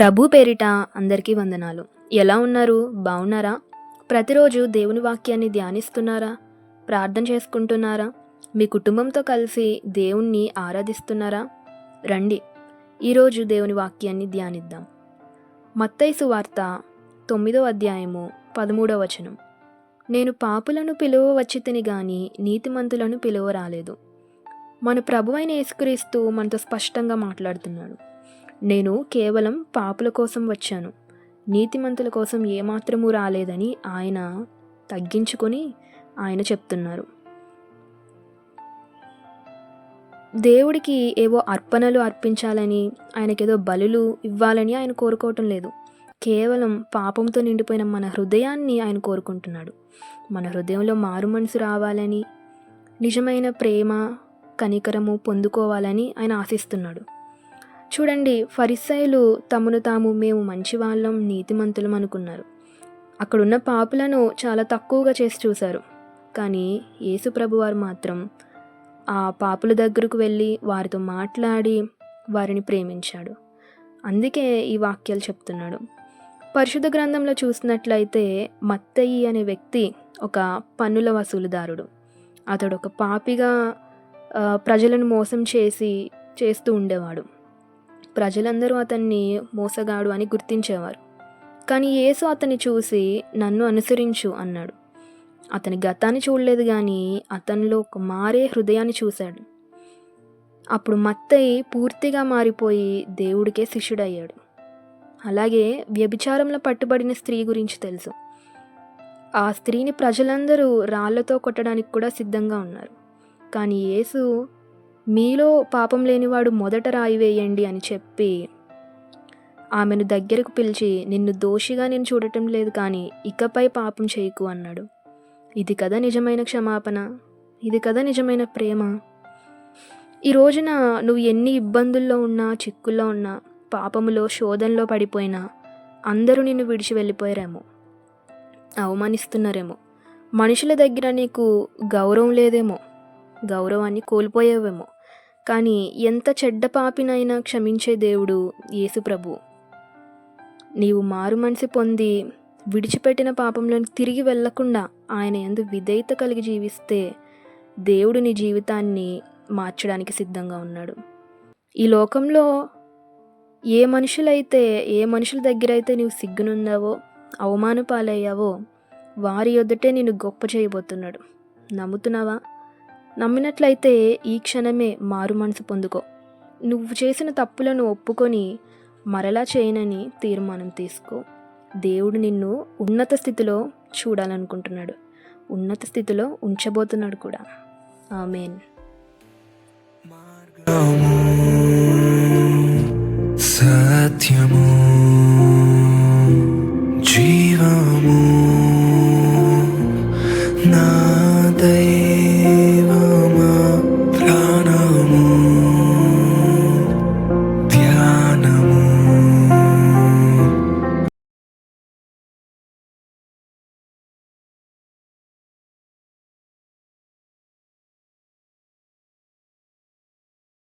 ప్రభు పేరిట అందరికీ వందనాలు. ఎలా ఉన్నారు? బాగున్నారా? ప్రతిరోజు దేవుని వాక్యాన్ని ధ్యానిస్తున్నారా? ప్రార్థన చేసుకుంటున్నారా? మీ కుటుంబంతో కలిసి దేవుణ్ణి ఆరాధిస్తున్నారా? రండి, ఈరోజు దేవుని వాక్యాన్ని ధ్యానిద్దాం. మత్తయి సువార్త 9వ అధ్యాయము 13వ వచనం. నేను పాపులను పిలువ వచ్చితిని గాని నీతిమంతులను పిలువ రాలేదు. మన ప్రభువైన యేసుక్రీస్తు మనతో స్పష్టంగా మాట్లాడుతున్నాడు. నేను కేవలం పాపుల కోసం వచ్చాను, నీతిమంతుల కోసం ఏమాత్రమూ రాలేదని ఆయన తగ్గించుకొని ఆయన చెప్తున్నారు. దేవుడికి ఏవో అర్పణలు అర్పించాలని, ఆయనకేదో బలులు ఇవ్వాలని ఆయన కోరుకోవటం లేదు. కేవలం పాపంతో నిండిపోయిన మన హృదయాన్ని ఆయన కోరుకుంటున్నాడు. మన హృదయంలో మారు మనసు రావాలని, నిజమైన ప్రేమ కనికరము పొందుకోవాలని ఆయన ఆశిస్తున్నాడు. చూడండి, ఫరిస్సయులు తమను తాము మేము మంచివాళ్ళం, నీతిమంతులం అనుకున్నారు. అక్కడున్న పాపులను చాలా తక్కువగా చేసి చూశారు. కానీ యేసు ప్రభువారు మాత్రం ఆ పాపుల దగ్గరకు వెళ్ళి వారితో మాట్లాడి వారిని ప్రేమించాడు. అందుకే ఈ వాక్యాలు చెప్తున్నాడు. పరిశుద్ధ గ్రంథంలో చూసినట్లయితే మత్తయి అనే వ్యక్తి ఒక పన్నుల వసూలుదారుడు. అతడు ఒక పాపిగా ప్రజలను మోసం చేస్తూ ఉండేవాడు. ప్రజలందరూ అతన్ని మోసగాడు అని గుర్తించేవారు. కానీ యేసు అతన్ని చూసి నన్ను అనుసరించు అన్నాడు. అతని గతాన్ని చూడలేదు, కానీ అతనిలో ఒక మారే హృదయాన్ని చూశాడు. అప్పుడు మత్తయి పూర్తిగా మారిపోయి దేవుడికే శిష్యుడయ్యాడు. అలాగే వ్యభిచారంలో పట్టుబడిన స్త్రీ గురించి తెలుసు. ఆ స్త్రీని ప్రజలందరూ రాళ్లతో కొట్టడానికి కూడా సిద్ధంగా ఉన్నారు. కానీ యేసు మీలో పాపం లేనివాడు మొదట రాయి వేయండి అని చెప్పి ఆమెను దగ్గరకు పిలిచి, నిన్ను దోషిగా నేను చూడటం లేదు, కానీ ఇకపై పాపం చేయకు అన్నాడు. ఇది కదా నిజమైన క్షమాపణ, ఇది కదా నిజమైన ప్రేమ. ఈ రోజున నువ్వు ఎన్ని ఇబ్బందుల్లో ఉన్నా, చిక్కుల్లో ఉన్నా, పాపములో శోధనలో పడిపోయినా అందరూ నిన్ను విడిచి వెళ్ళిపోయారేమో, అవమానిస్తున్నారేమో, మనుషుల దగ్గర నీకు గౌరవం లేదేమో, గౌరవాన్ని కోల్పోయావేమో. కానీ ఎంత చెడ్డ పాపినైనా క్షమించే దేవుడు యేసు ప్రభు. నీవు మారు మనసు పొంది విడిచిపెట్టిన పాపంలోకి తిరిగి వెళ్లకుండా ఆయన యందు విధేయత కలిగి జీవిస్తే దేవుడు నీ జీవితాన్ని మార్చడానికి సిద్ధంగా ఉన్నాడు. ఈ లోకంలో ఏ మనుషుల దగ్గర అయితే నీవు సిగ్గునుందావో, అవమాన పాలయ్యావో వారి యొద్దటే నిన్ను గొప్ప చేయబోతున్నాడు. నమ్ముతున్నావా? నమ్మినట్లయితే ఈ క్షణమే మారు మనసు పొందుకో. నువ్వు చేసిన తప్పులను ఒప్పుకొని మరలా చేయనని తీర్మానం తీసుకో. దేవుడు నిన్ను ఉన్నత స్థితిలో చూడాలనుకుంటున్నాడు, ఉన్నత స్థితిలో ఉంచబోతున్నాడు కూడా. ఆమేన్. సత్యము